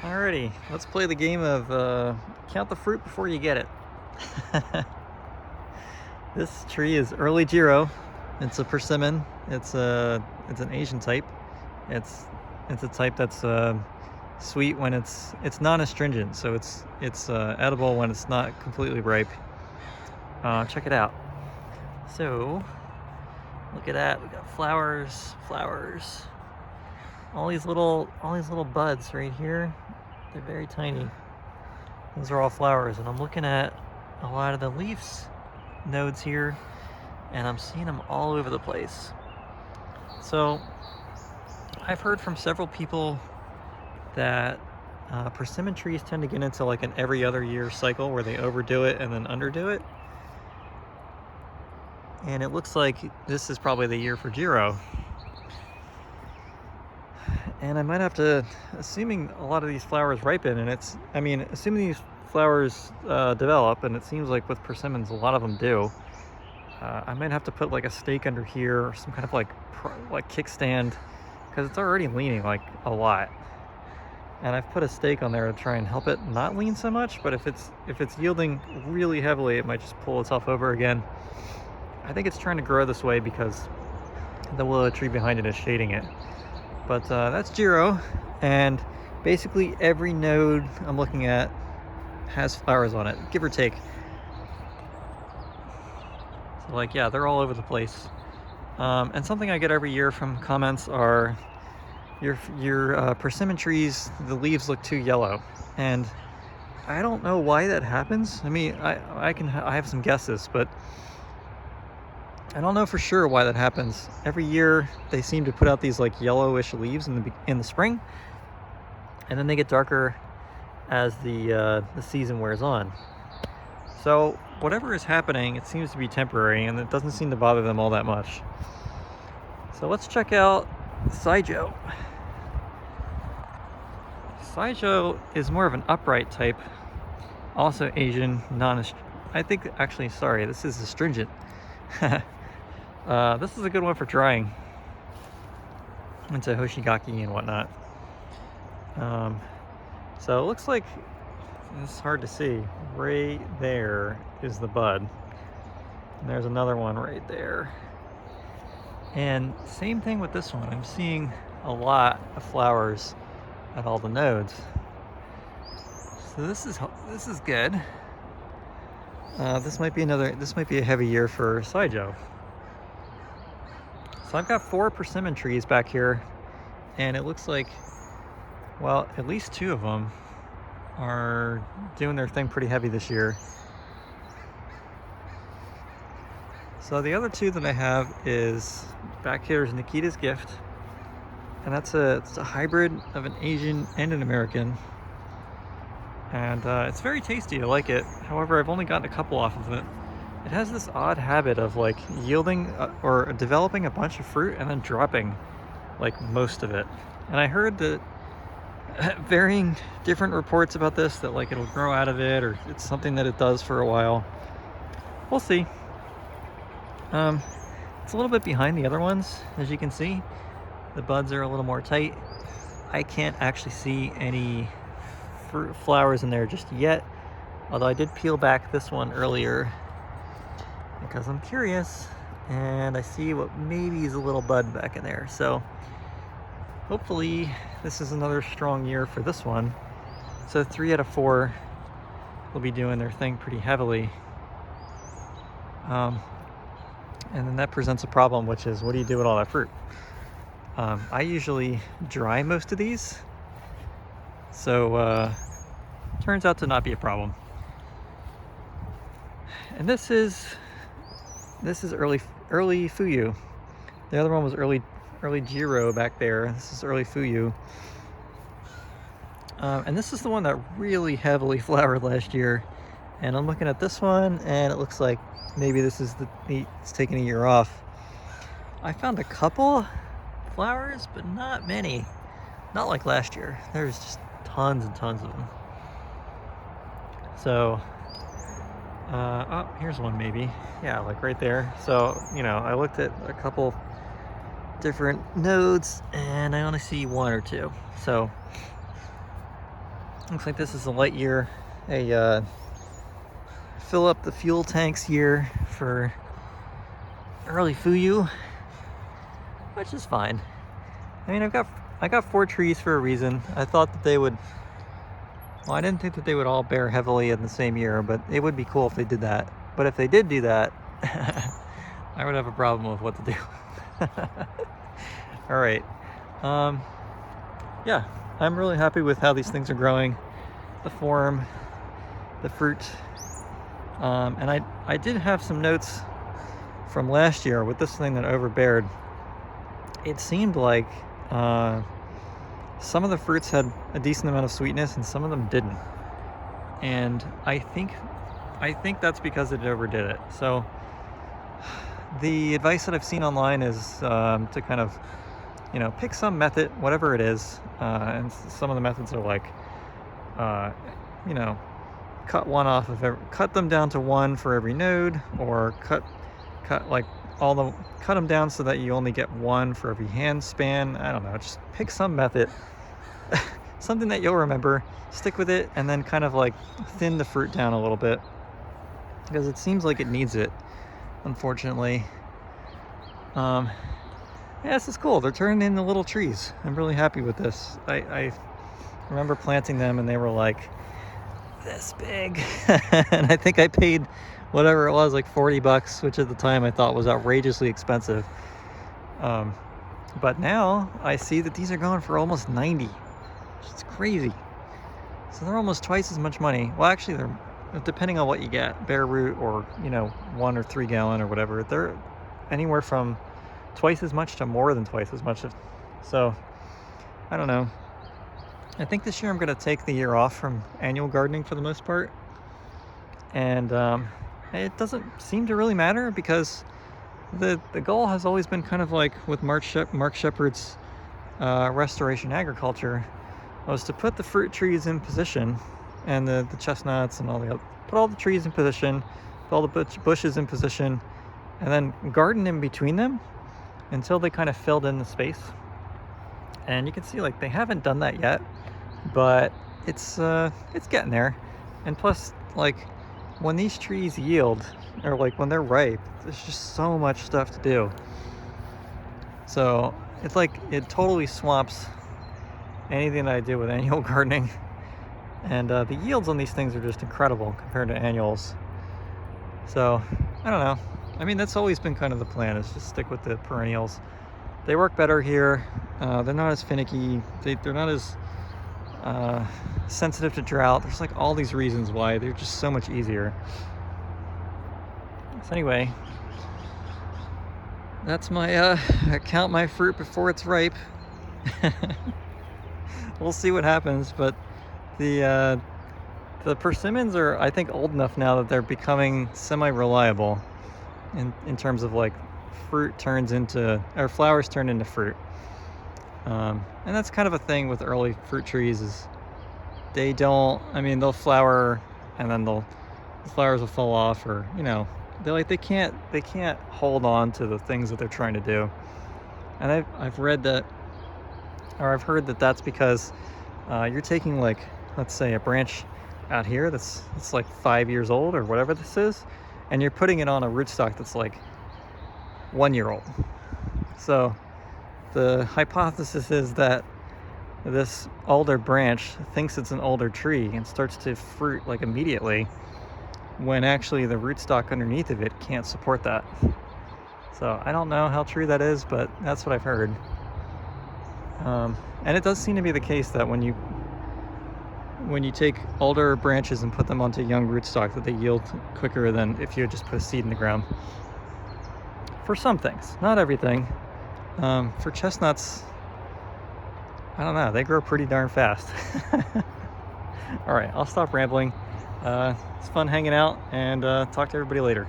Alrighty, let's play the game of count the fruit before you get it. This tree is early jiro. It's a persimmon. It's an Asian type. It's a type that's sweet when it's non-astringent, so it's edible when it's not completely ripe. Check it out. So look at that. We got flowers. All these little buds right here. They're very tiny. Those are all flowers, and I'm looking at a lot of the leaves nodes here, and I'm seeing them all over the place. So I've heard from several people that persimmon trees tend to get into like an every other year cycle where they overdo it and then underdo it. And it looks like this is probably the year for jiro. And I might have to, assuming a lot of these flowers ripen, and assuming these flowers develop, and it seems like with persimmons a lot of them do, I might have to put like a stake under here or some kind of like kickstand, because it's already leaning like a lot. And I've put a stake on there to try and help it not lean so much, but if it's yielding really heavily, it might just pull itself over again. I think it's trying to grow this way because the willow tree behind it is shading it. But that's jiro, and basically every node I'm looking at has flowers on it, give or take. So like, yeah, they're all over the place. And something I get every year from comments are your persimmon trees, the leaves look too yellow, and I don't know why that happens. I mean, I have some guesses, but I don't know for sure why that happens. Every year they seem to put out these like yellowish leaves in the spring, and then they get darker as the season wears on. So whatever is happening, it seems to be temporary, and it doesn't seem to bother them all that much. So let's check out Saijo. Saijo is more of an upright type, also Asian, this is astringent. This is a good one for drying into hoshigaki and whatnot. So it looks like, it's hard to see, right there is the bud, and there's another one right there. And same thing with this one. I'm seeing a lot of flowers at all the nodes. So this is good. This might be a heavy year for Saijo. So I've got 4 persimmon trees back here, and it looks like, well, at least 2 of them are doing their thing pretty heavy this year. So the other 2 that I have is, back here is Nikita's Gift, and it's a hybrid of an Asian and an American. And it's very tasty, I like it. However, I've only gotten a couple off of it. It has this odd habit of like yielding or developing a bunch of fruit and then dropping like most of it. And I heard that varying different reports about this, that like it'll grow out of it, or it's something that it does for a while. We'll see. It's a little bit behind the other ones, as you can see. The buds are a little more tight. I can't actually see any flowers in there just yet, although I did peel back this one earlier because I'm curious, and I see what maybe is a little bud back in there. So hopefully this is another strong year for this one. So 3 out of 4 will be doing their thing pretty heavily. And then that presents a problem, which is, what do you do with all that fruit? I usually dry most of these, so turns out to not be a problem. And this is early fuyu. The other one was early jiro back there. This is early fuyu. And this is the one that really heavily flowered last year. And I'm looking at this one, and it looks like maybe this is it's taking a year off. I found a couple flowers, but not many. Not like last year. There's just tons and tons of them. So, oh, here's one maybe. Yeah, like right there. So, I looked at a couple different nodes, and I only see 1 or 2. So Looks like this is a light year, fill up the fuel tanks year for early fuyu, which is fine. I mean, I got 4 trees for a reason. I thought that they would, well, I didn't think that they would all bear heavily in the same year, but it would be cool if they did that. But if they did do that, I would have a problem with what to do. All right. Yeah, I'm really happy with how these things are growing, the form, the fruit. And I did have some notes from last year with this thing that overbeared. It seemed like some of the fruits had a decent amount of sweetness and some of them didn't. And I think that's because it overdid it. So the advice that I've seen online is to kind of, pick some method, whatever it is. And some of the methods are like, cut one off of cut them down to 1 for every node, or cut them down so that you only get 1 for every hand span. I don't know, just pick some method, something that you'll remember, stick with it, and then kind of like thin the fruit down a little bit, because it seems like it needs it, unfortunately. Yeah, this is cool. They're turning into little trees. I'm really happy with this. I remember planting them and they were like this big. And I think I paid whatever it was, like $40, which at the time I thought was outrageously expensive. But now I see that these are going for almost 90. It's crazy. So they're almost twice as much money. Well, actually, they're, depending on what you get, bare root or 1 or 3 gallon or whatever, they're anywhere from twice as much to more than twice as much. So I don't know. I think this year I'm going to take the year off from annual gardening for the most part, and it doesn't seem to really matter, because the goal has always been kind of like with Mark Shepard's restoration agriculture, was to put the fruit trees in position, and the chestnuts and all the other, put all the trees in position, put all the bushes in position, and then garden in between them until they kind of filled in the space. And you can see, like, they haven't done that yet, but it's getting there. And plus, like, when these trees yield, or like when they're ripe, there's just so much stuff to do. So it's like it totally swamps anything that I do with annual gardening. And the yields on these things are just incredible compared to annuals. So I don't know. I mean, that's always been kind of the plan, is just stick with the perennials. They work better here. They're not as finicky. They're not as sensitive to drought. There's like all these reasons why they're just so much easier. So anyway, that's my count my fruit before it's ripe. We'll see what happens, but the persimmons are, I think, old enough now that they're becoming semi-reliable in terms of like fruit turns into, or flowers turn into fruit. And that's kind of a thing with early fruit trees, is they don't, I mean, they'll flower and then the flowers will fall off, or they can't hold on to the things that they're trying to do. And I've read that, or I've heard that that's because you're taking, like, let's say a branch out here that's like 5 years old or whatever this is, and you're putting it on a rootstock that's like 1 year old. So the hypothesis is that this older branch thinks it's an older tree and starts to fruit like immediately, when actually the rootstock underneath of it can't support that. So I don't know how true that is, but that's what I've heard. And it does seem to be the case that when you take older branches and put them onto young rootstock, that they yield quicker than if you just put a seed in the ground. For some things, not everything. For chestnuts, I don't know, they grow pretty darn fast. All right, I'll stop rambling. It's fun hanging out, and talk to everybody later.